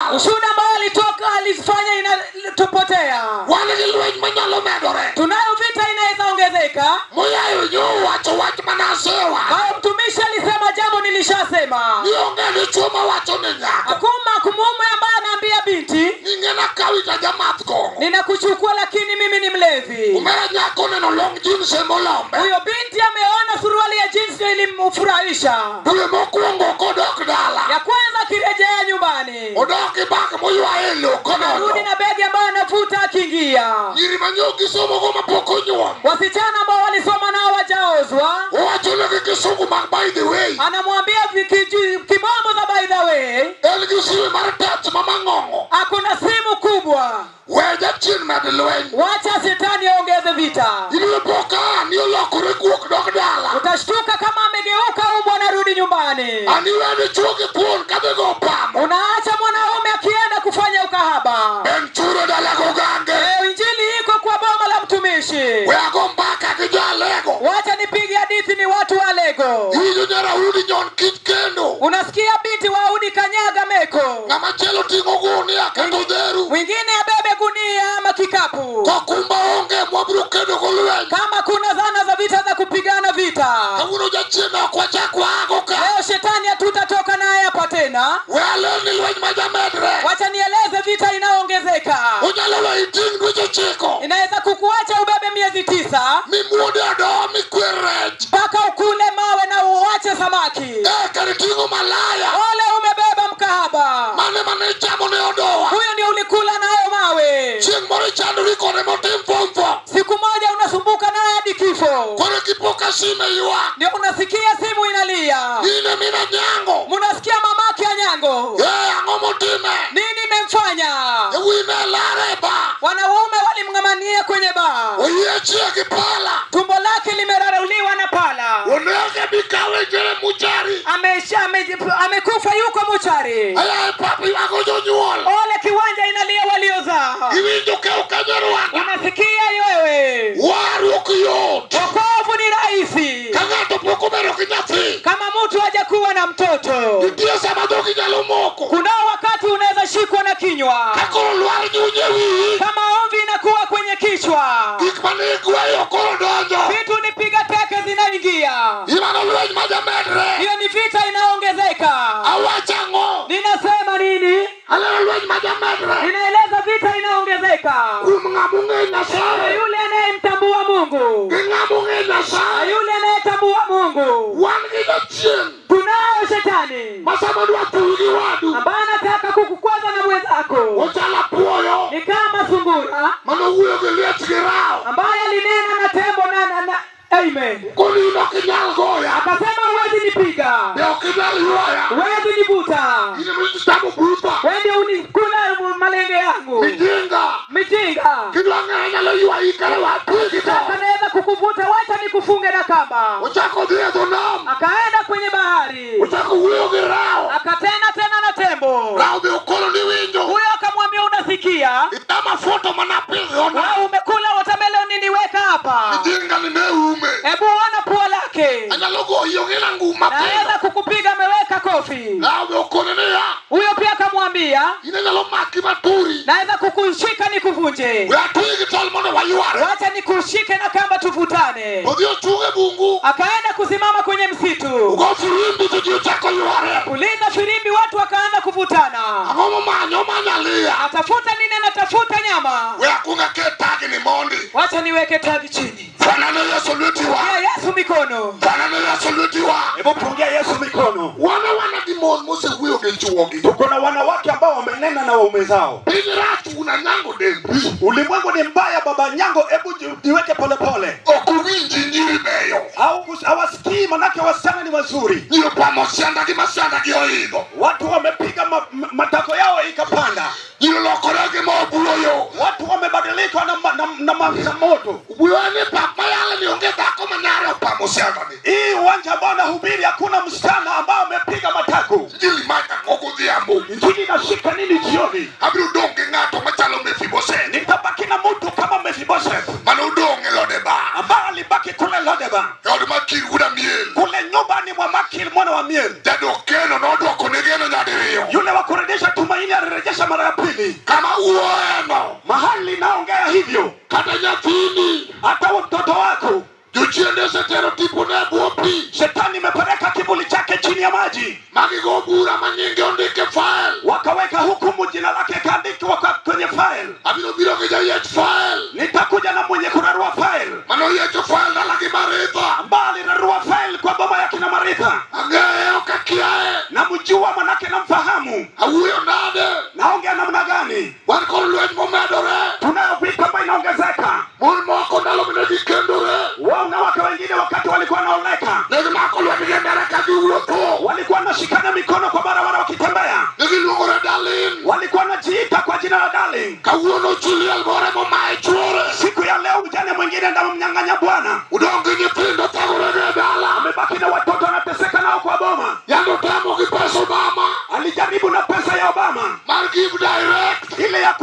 lal. Ushuhuda ambao alifanya inatupotea. Wan gi lweny manyalo medore. Tunayo vita inaweza ongezeka. Moyayo nyo wacho wach manasewa. Mtumishi alisema jambo nilishasema. Nionge ni chuo mawacho ni nyako. Hakuna kumume ambaye anaambia binti, ningena kawita jamath kongo. ninakuchukua lakini mimi ni mlevi. Umera nyako neno long jeans molombe. Huyo binti ameona suruali ya jeans ilimfurahisha. Dwe mokwongo kodok dala. Ya kwanza kirejea nyumbani. Odoki bak moywa elo kono. Rudi na begi ambayo anavuta akiingia. Nyiri manyoki somo goma poko nyuom. Wasichana ambao walisoma nao wajaozwa. Owacho ne kisungu mak by the way. Anamwambia kibombo za by the way. Elgi siwe maratach mamangongo. Hakuna simu kubwa. Weja chin madlwen. Wacha shetani aongeze vita. Ile boka ni lokore kuok dok dala. Utashtuka kama amegeuka umbwa anarudi nyumbani. Aniwe ni chuki puon kabego pamo. Unaacha mwanaume akienda kufanya ukahaba. Benchuro dala gogange. Injili iko kwa boma la mtumishi. Weago mpaka kija lego. Wacha nipige hadithi ni watu wa Lego. Hiyo nyara udi nyon kit kendo. Unasikia binti wa udi kanyaga meko. Ngama chelo tingo gunia kendo deru. Mwingine abebe gunia ama kikapu. Kakumba onge mwabru kendo kulwen. Kama kuna zana za vita za kupigana vita. Kamuno jachina kwa chakwa agoka. Leo shetani hatutatoka naye hapa tena. Wale ni lwen majamedre. Wacha nieleze vita inaongezeka. Unyalewa iting wicho chiko. Inaweza kukuacha ubebe miezi 9. Mimude ado mikwerej. Mpaka ukule mawe na uache samaki. Karitingo malaya. Ole umebeba mkahaba. Mane chamo ne odoa. Huyo ndio ulikula nayo mawe. Ching mori chandu riko ne motim pompo. Siku moja unasumbuka naye hadi kifo. Kore kipoka sime yuwa. Ndio unasikia simu inalia. Ine mina nyango. Munasikia mamake ya nyango. Angomo time. Nini memfanya? Wine lareba. Wanaume walimngamania kwenye baa. Oyechia kipala. Tumbo lake limerarauliwa na pala. Uneke bikawe jere muchari. Amekufa yuko muchari. Aya papi wako nyuol. Ole kiwanja inalia waliozaa. Iwinjo ke ukanyarwanda. Unasikia wewe? Waru kiyot. Wokovu ni rahisi. Kagato poko mero kinyathi. Kama mtu hajakuwa na mtoto. Ndio sababu kinyalo moko. Kuna wakati unaweza shikwa na kinywa. Kako lwar nyunyewi. Kama omvi inakuwa kwenye kichwa. Ikmanigweyo korodonjo. Vitu nipiga teke zinaingia. Imano lweny majamedre. Hiyo ni vita inaongezeka. Awachango. Ninasema nini? Alelo lweny majamedre. Ninaeleza vita inaongezeka. Kumngamunge Nyasaye. Yule anayemtambua Mungu. Kumngamunge Nyasaye. Yule anayetambua Mungu. Wangiga chien. Tunao shetani. Masamadu watugi wadu. Ambaye anataka kukukwaza na mwenzako. Ochala puoyo. Ni kama sungura. Mano uyo giliet girao. Ambaye alinena na tembo na amen. Kuni ino kinyal goya. Akasema huwezi nipiga. Deo kinyal yuaya. Huwezi nivuta. Ine mwisitamu bruta. Wende unikula malenge yangu. Mijinga. Kidwange nyalo yuwa ikare wapigito. Akanaweza kukuvuta, wacha nikufunge na kamba. Uchako dhiye dhunam. Akaenda kwenye bahari. Uchako uyo girao. Akatena tena na tembo. Rao bi ukolo ni winjo. Huyo akamwambia unasikia? Itama foto manapizi ona. Wewe umekula watermelon niliweka hapa. Mijinga ni meume. Hebu ona pua lake. Anyalogo hiyo gina nguma pino. Naweza kukupiga ameweka kofi. Rao bi ukolo ni ya. Huyo pia akamwambia. Ine nyalo maki maturi. Naweza kukushika nikuvunje. Uyatuigi tolmono wayuare. Wacha nikushike na kamba tuvutane. Odhiyo chunge bungu. Akaenda kusimama kwenye msitu. Ugo firimbi tujiyo chako yuare. Puliza firimbi, watu wakaanza kuvutana. Agomo manyo manyalia. Atafuta nini? Anatafuta nyama. Wea kunga ke tagi ni mondi. Wacha niweke tagi chini. Fanane Yesu lutiwa. Ya Yesu mikono. Fanane Yesu lutiwa. Hebu pungia Yesu mikono. Wana dimon mose huyo gechuogi. Tuko na wanawake ambao wamenena na waume zao. Piniratu unanyango dembi. Ulimwengu ni mbaya baba nyango, hebu jiweke pole pole. Okuwinji njiri beyo. Hawasikii manake wasichana ni wazuri. Niyo pamosianda kimasanda kiyoigo. Watu wamepiga matako yao ikapanda. Niyo lokorege maobuloyo. Watu wamebadilika na moto. Ubuwane pamayala niongeza kama nara pamosianda ni. Hii uwanja ambao nahubiri hakuna msichana ambao amepiga matako. Njili maika ngogo dhiambu. Njili nashika nini jioni? Abiru donge ngato machalo Mefiboseth. Nitabaki na mtu kama Mefiboseth. Mano donge Lodeba. Ambao alibaki kule Lodeba. Yodi makiri kuda miel. Kule nyumbani mwa Makiri mwana wa miel. Jado keno na odwa konegeno nyadiriyo. Yule wako kurejesha tumaini alirejesha mara ya pili. Kama uoeno. Mahali naongea hivyo. Kata nyathini. Hata mtoto wako. Juchiendese stereotipo na buopi. Shetani imepeleka kibuli chake chini ya maji. Magigo bura manyinge ondike file. Wakaweka hukumu jina lake kaandikwa kwenye file. Abino biro kija yet file. Nitakuja na mwenye kurarua file. Mano yecho file na laki Maritha. Mbali narua file kwa baba yake na Maritha. Angeo kakiae. Na mjua manake na mfahamu. Awuyo nade. Naongea namna gani? Wanko luej momedore. Tunayo vita ambayo inaongezeka. Mulmoko nalo minegi kendore. Wao na wake wengine wakati walikuwa naoleka. Negi mako luej mgendere kadi uloto. Walikuwa nashikana mikono kwa barabara wakitembea. Negi lungore darling. Walikuwa najiita kwa jina la darling. Kawuono chuli albore momae chuore. Siku ya leo ujane mwingine ndio mnyang'anya bwana. Udongi nyipindo tagurege dala. Amebaki na watoto anateseka nao kwa boma. Yando tamo kipesa Obama. Alijaribu na pesa ya Obama. Mar give direct. Ile ya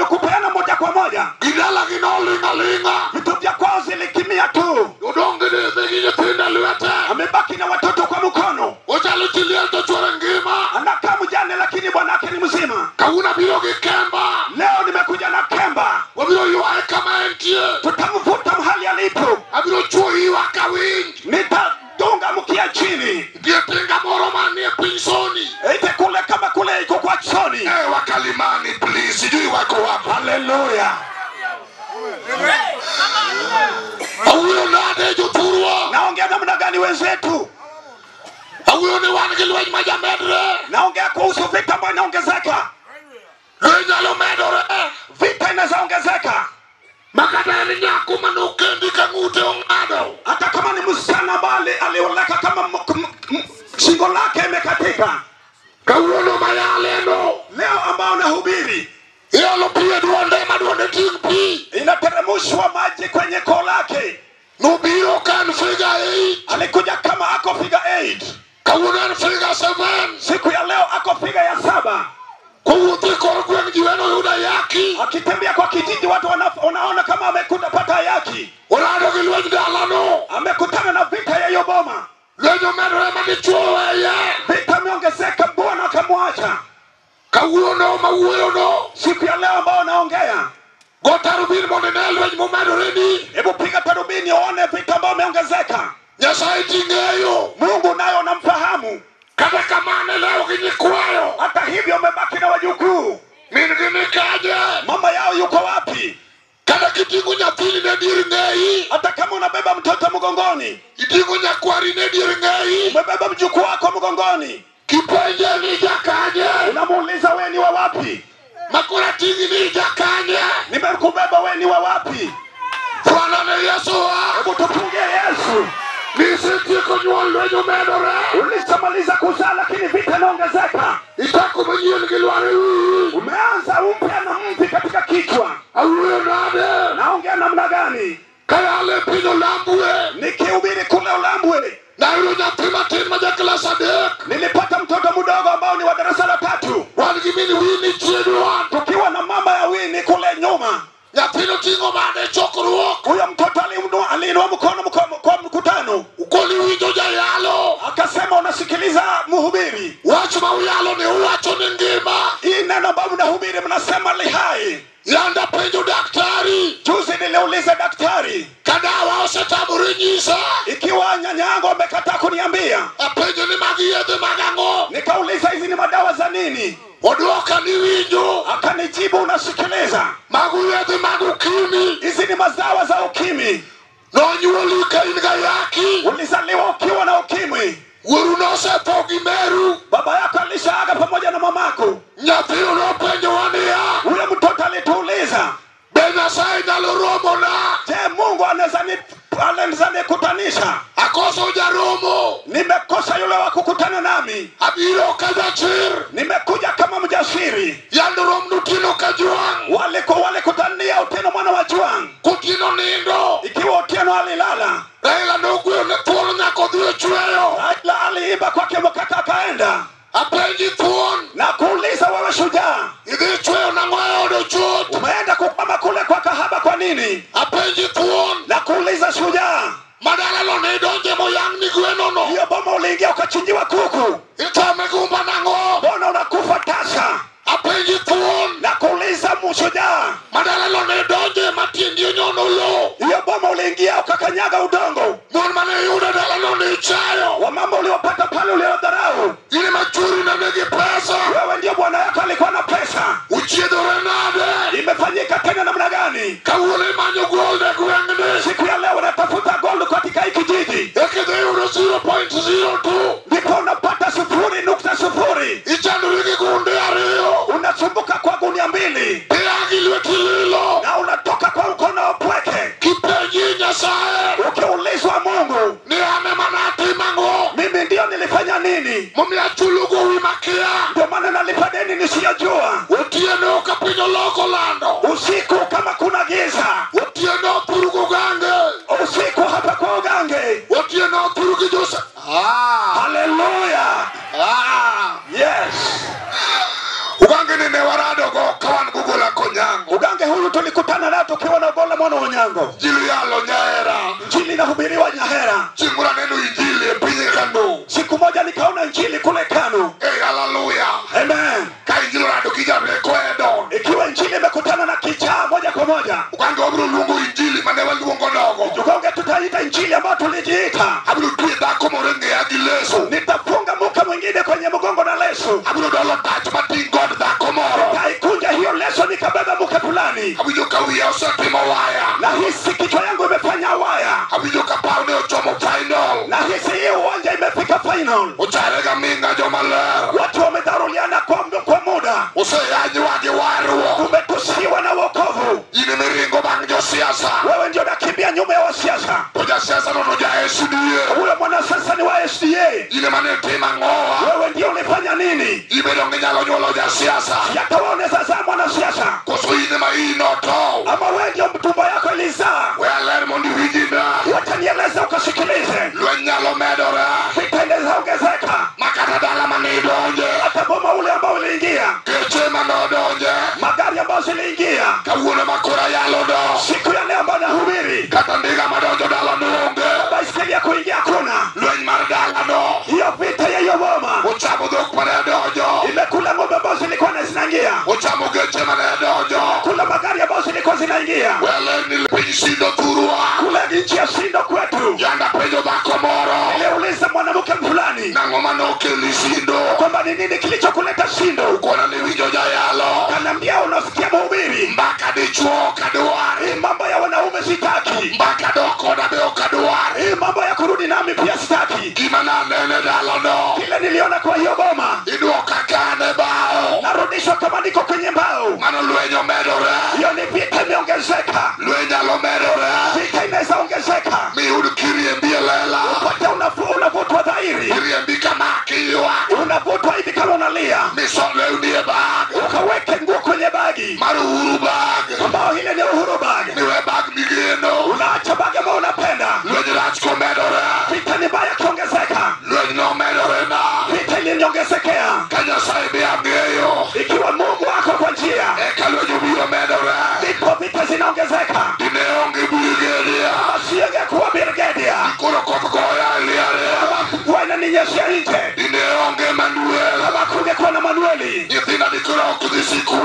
kupeana moja kwa moja. Gidala gino linga linga. Vitu vya kwao zilikimia tu. Udongi nizigi nyipinda luete. Amebaki na watoto kwa mkono. Ujali tiliento chore ngima. Anakaa mjane lakini bwanake ni mzima. Kawuna biro kikemba. Leo nimekuja na kemba. Wabiro yuwae kama entie. Tutamvuta mahali alipo. Abiro chuo iwa kawinj. Nitadunga mkia chini. Die pinga moro manie pinsoni. Ite kule kama kule iko kwa choni. Wakalimani please. Sijui wako wapi. Hallelujah. Awuyo nade joturwa. Naongea namna gani wenzetu? Awuyo ni wangiluej majamedre. Naongea kuhusu vita ambayo inaongezeka. Renyalo medore. Vita inaongezeka. Makata ni nyaku manukendi kangute ongado. Hata kama ni msichana bali alioleka kama shingo lake imekatika. Kawuono mayaleno. Leo ambao nahubiri. Yalo pia duonde maduonde tingpi. Inateremushwa maji kwenye koo lake. Nubiro kan figure 8. Alikuja kama ako figure 8. Kawuono figure 7. Siku ya leo ako figure ya 7. Kuwuthi korgwen jiweno yuda yaki. Akitembea kwa kijiji watu wanaona kama amekuta pata yaki. Orado giluej dalano. Amekutana na vita ya Yoboma. Lenyo medore manichuo weye. Vita imeongezeka, Bwana akamwacha. Kawuono mawuono. Siku ya leo ambao naongea. Gotarubini monene luej momedore ni. Hebu piga tarubini uone vita ambao imeongezeka. Nyasaye tingeyo. Mungu nayo namfahamu. Kata kamane leo kinyikwayo. Hata hivyo umebaki na wajukuu. Minigini kaje. Mama yao yuko wapi? Kata kitingu nyathini ne dir ngei. Hata kama unabeba mtoto mgongoni. Itingu nyakwari ne dir ngei. Umebeba mjukuu wako mgongoni. Kipenje ni jakaje. Unamuuliza wewe ni wa wapi? Makura tingi ni jakaje. Nimekubeba wewe ni wa wapi? Bwana ni Yesu wa. Hebu tupungie Yesu. Nisitiko nyuol lenyo medore. Ulishamaliza kuzaa lakini vita inaongezeka. Itako mwenyewe gilware. Umeanza upya na mvi katika kichwa. Awuyo nade. Naongea namna gani? Kayale pinyo lambue. Nikihubiri kule Ulambwe. Na yule nyatima tin maja klasa dek. Nilipata mtoto mdogo ambao ni wa darasa la 3. Waligimini wini chieduan. Tukiwa na mama ya Wini kule nyuma. Nyapino tingo mane chokruok. Huyo mtoto aliinua mkono kwa mkutano. Ukoli winjo jayalo. Akasema unasikiliza mhubiri. Wacho mauyalo ni uwacho ni ngima. Hii neno ambao mnahubiri mnasema li hai. Yanda penjo daktari. Juzi niliuliza daktari. Kadawa osetamuri nyisa. Ikiwa nyanyango amekataa kuniambia. Apenjo ni magiyedhe magango. Nikauliza hizi ni madawa za nini? Oduoka ni winjo. Akanijibu unasikiliza. Maguyedhe magukimi. Hizi ni mazawa za ukimwi. Nonyuolika inga yaki. Ulizaliwa ukiwa na ukimwi. Wuru nosetho gimeru. Baba yako alishaaga pamoja na mamako. Nyathino nopenjo wania. Huyo mtoto alituuliza. Be Nyasaye nyalo romo na. Je, Mungu anaweza nikutanisha? Akoso jaromo. Nimekosa yule wa kukutana nami. Abiro kajachir. Nimekuja kama mjasiri. Yandorom nutino kajuang. Walikutania Otieno mwana wa Juang. Kutino nindo. Ikiwa Otieno alilala. Raila nogwe ne thuolo nyako dhiyo chweyo. Raila aliiba kwake mkaka akaenda. Apenji thuon. Na kuuliza wewe shujaa. Idhi chweyo na ngoya odo chot. Umeenda kukwama kule kwa kahaba kwa nini? Apenji thuon. Na kuuliza shujaa. Madala lo ne donje moyang ni gweno no. Hiyo boma uliingia ukachinjiwa kuku. Itame gumba nango. Bona unakufa tasa. Apenji thuon. Na kuuliza mshujaa. Madala lone donje matindi nyono lo. Hiyo boma uliingia ukakanyaga udongo. Mon mane yuda dala lone chayo. Wamama uliwapata pale uliodharau. Ile machuri na nege pesa. Wewe ndio bwana yako alikuwa na pesa. Uchiedo renade. Imefanyika tena namna gani? Kawule manyo gold gwengde. Siku ya leo unatafuta gold katika hiki kijiji. Ekede euro 0.02. Ndipo unapata 0.0. Ichanduriki kunde areo. Unasumbuka kwa gunia 2. Peagilwe kililo. Na unatoka kwa ukono wa pweke. Kipenji nyasae. Ukiulizwa Mungu, ni ame manati mango. mimi ndio nilifanya nini? Mumia chulugo wimakia. Ndio maana nalipa deni nisiyojua. Utieno kapinyo loko lando. Usiku kama kuna giza. Utieno purugo gange. Usiku hapa kwa ugange. Utieno purugi josa. Hallelujah. Yes. Ugange ni newarado go kawan gugula konyango. Ugange huyu tulikutana naye tukiwa na Ogolla mwana Onyango. Injili yalo Nyahera. Injili inahubiriwa Nyahera. Chingura neno injili pinye Kanu. Siku moja nikaona injili kule Kanu. Hey, hallelujah. Amen. Ka injili rado kijambe kwedon. Ikiwa injili imekutana na kichaa moja kwa moja. Ugange obru lungu injili manewa luongo nogo. Ugange tutaita injili ambayo tulijiita. Abru tuye dako morenge ya gileso. Nitafunga muka mwingine kwenye mgongo na leso. Abru dolo touch mating God dako moro. Nitaikunja hiyo leso nikabeba muka fulani. Abijo kawia osatimo waya. Na hisi kichwa yangu imefanya waya. Abijo kapaune ochomo final. Na hisi hiyo uwanja imefika final. Ucharega minga jomaler. Watu wamedharuliana kwa muda. Useyanyi wage waruo. Tumetusiwa na wokovu. Yine miringo bang siasa. Wewe ndio nakimbia nyuma ya wasiasa. Oja siasa nono ja SDA. Huyo mwana sasa ni wa SDA. Yine mane tema ngoa. Wewe ndio ulifanya nini? Ibe donge nyalo nyolo ja siasa. Yatawaone sasa mwana siasa. Koso yine ma inoto. Ama wewe ndio mtumba yako ilizaa. Wealer mondi wijina. Watanieleza ukasikilize. Lwe nyalo medora. Vita inaweza ongezeka. Makata dala mani donje. Hata boma ule ambao uliingia. Keche mano donje. Magari ambayo ziliingia. Kawune makura yalo do. Siku ya leo ambayo nahubiri. Katandiga madonjo dala nunge. Baiskeli ya kuingia kuna. Lwe maradala do. Hiyo vita ya hiyo boma. Uchamu duk mane donjo. Imekula ng'ombe ambazo zilikuwa zinaingia. Uchamu geche mane donjo. Kula magari ambazo zilikuwa zinaingia. Wele nilipinsindo turua. Kule nchi ya Sindo kwetu. Yanda pejo bako moro. Niliuliza mwanamke fulani. Nangoma no kelisindo. Kwamba ni nini kilichokuleta Sindo? Ukona ni wijo jayalo. Kanambia unasikia mahubiri. Mbaka dichuo kaduari. Mambo ya wanaume sitaki. Mbaka doko na beo kaduari. Mambo ya kurudi nami pia sitaki. Imana nene dalono. Kile niliona kwa hiyo boma. Iduoka kane bao. Narudishwa kama niko kwenye mbao. Mano luenyo medore. Hiyo ni vita imeongezeka. Luenya lo medore. Vita inaweza ongezeka. Miudu kiriembia lela. Upate unavutwa dhahiri. Kiriembika makiwa. Unavutwa hivi kama unalia. Misole unie bag. Ukaweke nguo kwenye bagi. Maru uhuru bag. Ambao ile ni uhuru bag. Niwe bag migeno. Unaacha bagi ambao unapenda. Luenyo rachko medore. Vita ni mbaya kiongezeka. Luenyo medore na. Vita iliniongezekea. Kanya saibi amgeyo. Ikiwa Mungu ako kwa njia. Eka luenyo biyo medore. Ndipo vita zinaongezeka. Dineongi brigedia. Asienge kuwa brigedia. Kuro kotokoya iliare. Kama inaninyeshia nje. Dineonge Manuel. Kama kungekuwa na Manueli. Nithina dikuro kudisiku.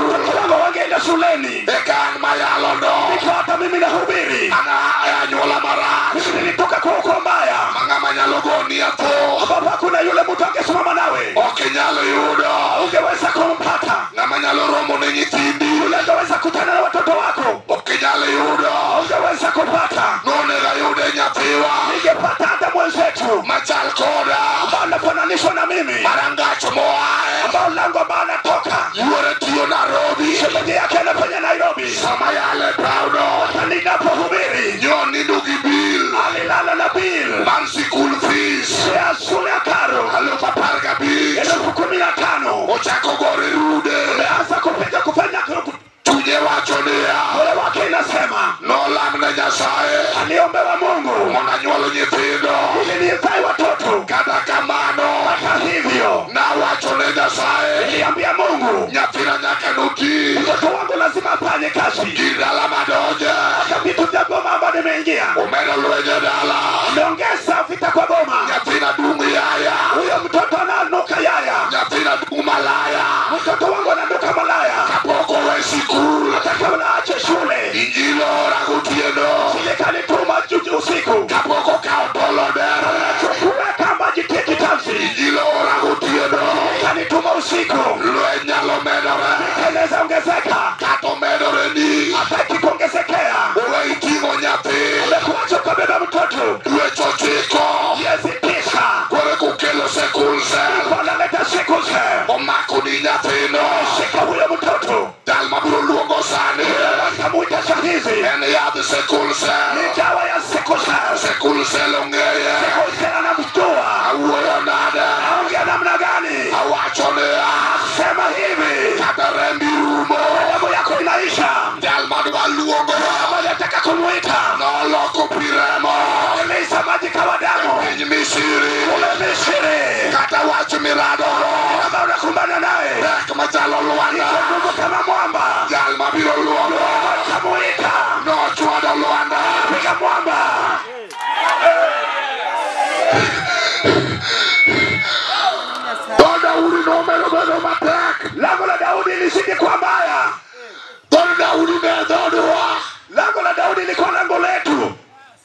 Kama wangeenda shuleni. Eka mayalo no. Ndipo hata mimi nahubiri. Ana ayanyola mara. Mimi nilitoka kwa uko mbaya. Mangama nyalogoni yapo. Ambapo hakuna yule mtu angesimama nawe. Okenyalo yudo. Ungeweza kumpata. Ngama nyalo romo ne nyithindi. Ungeweza kutana na watoto wako. Okenyalo yudo. Ungeweza kupata. None ga yude nyathiwa. Ningepata hata mwenzetu. Machal koda. Ambao anafananishwa na mimi. Marangacho moae. Ambao lango ambao anatoka. Yuore tiyo Nairobi. Shemeji yake anafanya Nairobi. Sama yale paudo. Hata ninapohubiri. Nyoni ndugi Bill. Alilala na Bill. Mansi school fees. Ya shule ya karo. Alupa parga beach. 15,000. Ochako gore rude. Ameanza kufanya Tunye wacho niya. moyo wake inasema. No lamne nyasaye. Aliombewa Mungu. Mona nyuolo nyithindo. Ili nizae watoto. Kata kamano. Hata hivyo. Na wacho ne nyasaye. Niliambia Mungu. Nyathina nyaka nuti. Mtoto wangu lazima afanye kazi. Gidala madoje. Hata vitu vya boma ambao nimeingia. Umeno lwenye dala. Ameongeza vita kwa boma. Nyathina dungu yaya. Huyo mtoto ananuka yaya. Nyathina dungu malaya. lizidi kwa mbaya. Dhood Daudi ne dhoodwa. Lango la Daudi liko lango letu.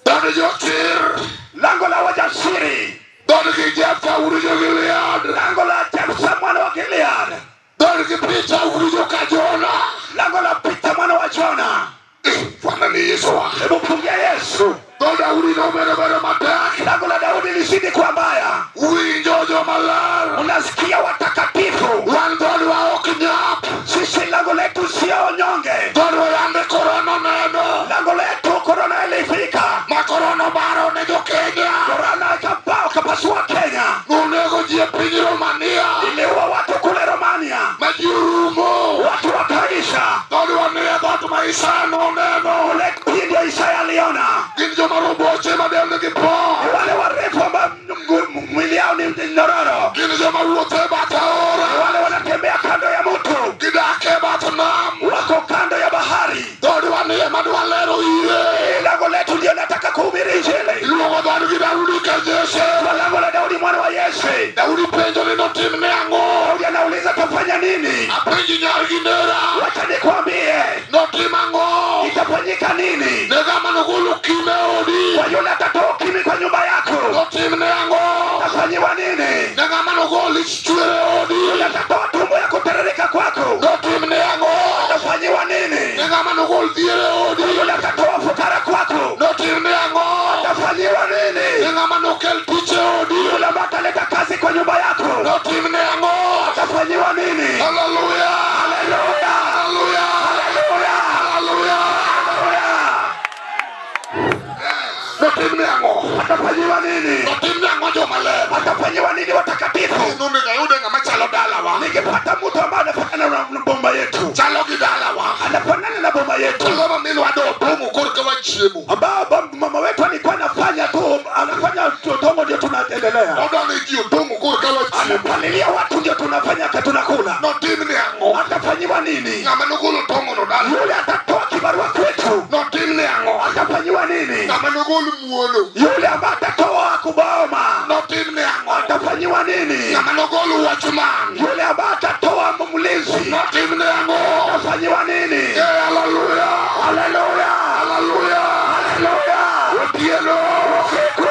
Dhood Jotir. Lango la wajasiri. Dhood Jephthah wuod jo-Gilead. Lango la Jephthah mwana wa Gilead. Dhood Peter wuod jo-Jona. Lango la Peter mwana wa Jona. Bwana ni Yesu wa. Hebu pungia Yesu. Dhood Daudi nomedo matek. Lango la Daudi lizidi kwa mbaya. Winjo jomaler. Unasikia watakatifu. Wan dhoodwa ok nyap. Sisi lango letu sio nyonge. Dhoodwa yande korona neno. Lango letu korona ilifika. Ma korona baro ne jo-Kenya. Korona ikabao kapasua Kenya. Nonego ji e piny Romania. Iliua watu kule Romania. Ma ji orumo. Watu wakaisha. Dhoodwa ni e dhoot ma Isaya noneno. Hii ndio Isaya aliona. Gin joma roboche ma dendgi po. Wale warefu ambao mwili yao ni nyororo. Gin joma wuotho e bath aora. Wale wanatembea kando ya mto. Gidak e bath nam. Wako kando ya bahari. Dhoodwa ni ema dwa lero ire. Lango letu ndio nataka kuhubiri Injili. Iluongo dhoodgi Daudi ka Jesse. Lango la Daudi mwana wa Yese. Daudi penjo ni notimne ang'o. Daudi anauliza tafanya nini? Apenji nyargi nera. Wacha nikwambie. Notim ang'o. Itafanyika nini? Ne ng'ama nogolo kime e odi. Kwa yule atatoa ukimwi kwa nyumba yako. Notimne ang'o. Tafanyiwa nini? Ne ng'ama nogolo ich chwere e odi. Yule atatoa tumbo ya kuterereka kwako. Notimne ang'o. Tafanyiwa nini? Ne ng'ama nogolo dhier e odi. Yule atatoa fukara kwako. Notimne ang'o. Tafanyiwa nini? Ne ng'ama nokel tich e odi. Yule ambaye ataleta kazi kwa nyumba yako. Notimne ang'o. Tafanyiwa nini? Haleluya. Haleluya. Haleluya. Haleluya. Haleluya. Notimne ang'o. Atafanyiwa nini? Notimne ang'o jomaler. Atafanyiwa nini watakatifu? Nonego ayude ng'ama chalo dalawa. Ningepata mtu ambaye anafanana na bomba yetu. Chalo gi dalawa. Anafanana na bomba yetu. Chalo ma minwa do tomo korka wachiemo. Ambao mama wetu alikuwa anafanya tu, anafanya tomo ndio tunaendelea. Odane ji otomo korka wachiemo. Anapalilia watu ndio tunafanya tunakula. Notimne ang'o. Atafanyiwa nini? Ng'ama nogolo tomo no dala. Yule atatoa kibarua kwetu. Notimne ang'o. Atafanyiwa nini? Ng'ama nogolo muono. Yule ambaye atatoa kuboma. Notimne ang'o. Atafanyiwa nini? Ng'ama nogolo watchman. Yule ambaye atatoa mlinzi. Notimne ang'o. Atafanyiwa nini? Haleluya. Haleluya. Haleluya. Haleluya. Otieno. Siku.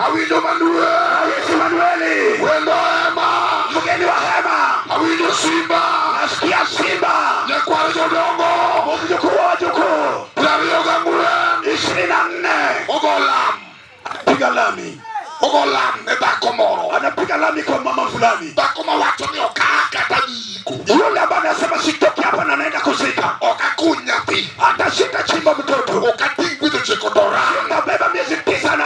Awinjo manue. Yesu Manueli. Wendo hema. Mgeni wa hema. Awinjo simba. Nasikia simba. Nyakwar jodongo. Mjukuu wa wajukuu. 24. 24. Ogo lam. Piga lami. Ogo lam ne dhako moro. Anapiga lami kwa mama fulani. Dhako mawacho ni okaa kata giiko. Yule ambaye anasema sitoki hapa na naenda kuzika. Okakuny nyathi. Atashika chimba mtoto. Okating pidho chiko dora. Atabeba miezi 9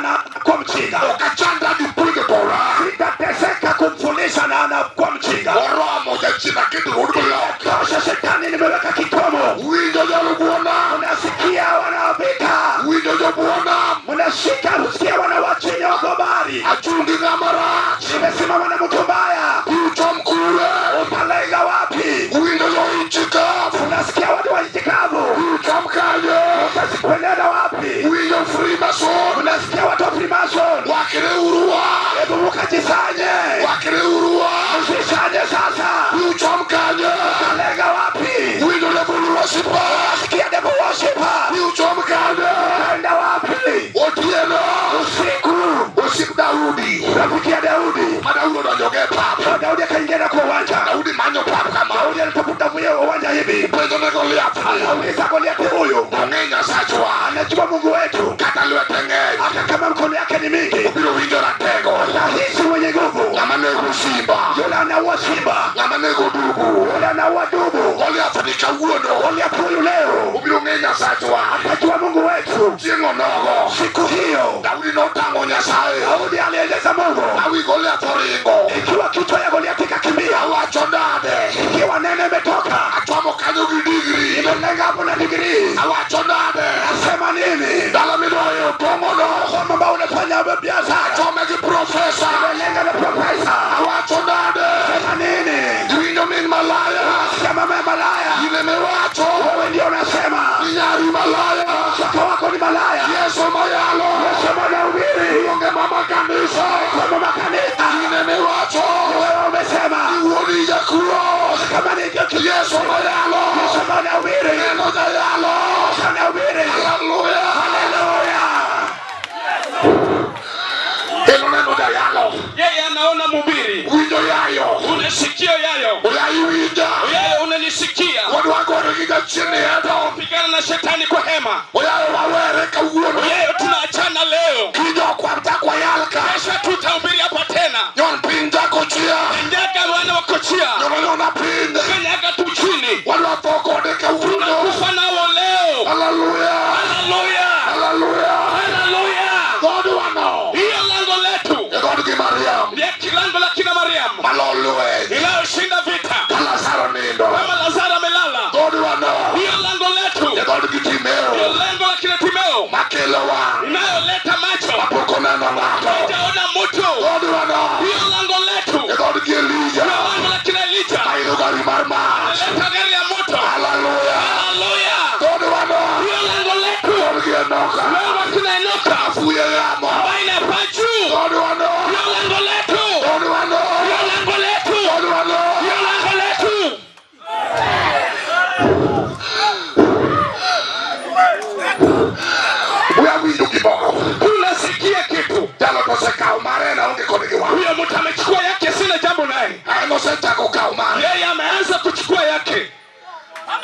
na kwa mchinga. Okachanda gi puonjo dora. Sitateseka kumfundisha na kwa mchinga. Oromo jachina kendo rod block. Tosha shetani nimeweka kikomo. Winjo jalo buona. Unasikia wanawapika. Winjo jo buona. Unashika usikia wanawachenya wagobari. Achungi ng'ama rach. Nimesimama na mtu mbaya. Uchom kure. Utalenga wapi? Winjo jo ichikafu. Unasikia watu wa ichikavu. Uchom kaje. Utasikwenda wapi? Winjo Freemason. Unasikia watu wa Freemason. Wakire urua. Hebu mkajisanye. Wakire urua. Msisanye sasa. Uchom kaje. Utalenga wapi? Winjo devil worshiper. Unasikia devil worshiper. Uchom kaje. Utaenda wapi? Otieno. Usiku. Osip Daudi. Rafikia Daudi. Ma Daudi odonjoge e pap. Daudi akaingia na kwa uwanja. Daudi manyo pap kama. Daudi alitafuta uwanja hivi. Penjo ne Goliath. Anauliza Goliathi huyu. Ong'e Nyasachwa. Anajua Mungu wetu. Kata lwete ng'eny. Hata kama mkono yake ni mingi. Obiro winjo ratego. Atahisi mwenye nguvu. Ng'ama nego simba. Yule anaua simba. Ng'ama nego dubu. Yule anaua dubu. Goliath ni kawuono. Goliathi huyu leo. Obiro ng'e Nyasachwa. Atajua Mungu wetu. Chieng' onogo. Siku hiyo. Daudi notang'o Nyasaye. Daudi alieleza Mungu. Awi Goliath oringo. Ikiwa kichwa ya Goliathi kakimbia. Awacho nade. Ikiwa neno imetoka. Achwamo kanyo gi digri. Imelenga hapo na digrii. Awacho nade. Nasema nini? Dala midoyo otongono. Kwamba ambao unafanya biashara. Achome gi profesa. Imelenga na profesa. Awacho nade. Sema nini? Iwinjo min malaya. Sema mama malaya. Ine mewacho. Wewe ndio unasema. Inyari malaya. Mke wako ni malaya. Yesu mayalo. Yesu anahubiri. Unge mama kanisa. Mama kanisa. Nene wacho. Wewe umesema. Uoni ya cross. Kama ni Yesu mayalo. Yesu anahubiri. Neno dayalo. Anahubiri. Hallelujah. Hallelujah. Eno neno dayalo. Yeye anaona mhubiri. Winjo yayo. Unasikia yayo. Uyaiwinja. Yeye unanisikia. Wadu wako wakiga chini yeto. Pigana na shetani kwa hema. Uyayo wawere kauono. Yeye tunaachana leo. Kijo kwa mtakwa yalka. Kesho tutahubiri hapa tena. Nyon pinja kochia. Ndaga wana wakochia. Nyon pinja. Kanyaga tu chini. Wadu wako deka uno. Tunakufa nao leo. Hallelujah. Hallelujah. Hallelujah. Hallelujah. God wanao. Hiyo lango letu. God ki Mariam. Ndiye kilango la kina Mariam. Malolue. Inayoshinda vita. Lazaro nindo. Kama Lazaro amelala. God wanao. Hiyo lango letu. God ki Timeo. Hiyo lango la kina Timeo. Makelewa. Inayoleta macho. Mapoko neno lako. Hajaona mtu. God wanao. Hiyo lango letu. God ki Elijah. Hiyo lango la kina Elijah. Aido gari marma. Leta gari ya moto. Hallelujah. Hallelujah. God wanao. Hiyo lango letu. God ki Enoka. Lango kina Enoka. Afuye yamo. Baina paju. God wanao. Hiyo lango letu. God wanao. Hiyo lango letu. God wanao. Hiyo lango letu. Uyawinjo kiboko. Unasikia kitu. Jalo tosekao mare na unge kode kiwa. Huyo mtu amechukua yake, sina jambo naye. Ano setako kao mare. Yeye ameanza kuchukua yake.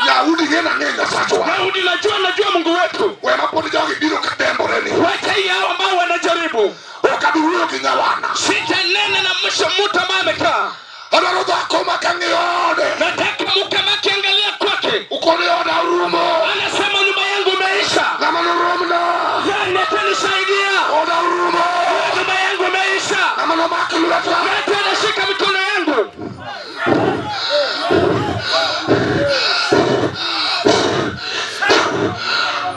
Yahudi ngena ngena sachwa. Daudi, najua Mungu wetu. Wema podi jogi biro katembo reni. Wacha hao ambao wanajaribu. Okaduyo kinyawana. Sitanena na mtu ambaye amekaa. Adaro dhako makangiode. Nataka mkamaki angalia kwake. Ukone oda urumo. Anasema nyumba yangu imeisha. Nama nurumna. Nani atanisaidia? Oda urumo. Nyumba yangu imeisha. Nama nomakilulata. Nani anashika mikono yangu?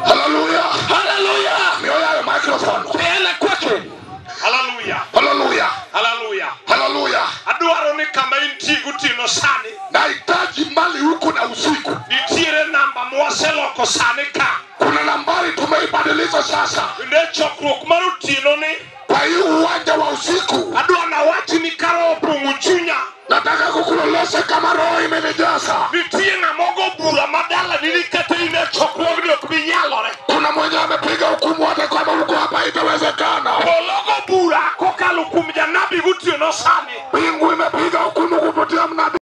Hallelujah. Hallelujah. Mioya microphone. Peana kwake. Hallelujah. Hallelujah. Hallelujah. Hallelujah. Adwaro ni kama inti gutino sani. Nahitaji mali huku na usiku. Nitiere namba mwaseloko sani ka. Kuna nambari tumeibadilisha sasa. Nde chokruok marutino ni. Kwa hiyo uwanja wa usiku. Adwa na wachi ni karo opungu chunya. Nataka kukulolesha kama roho imenijaza. Nitie na mogo bura madala nilikate ine chokruok.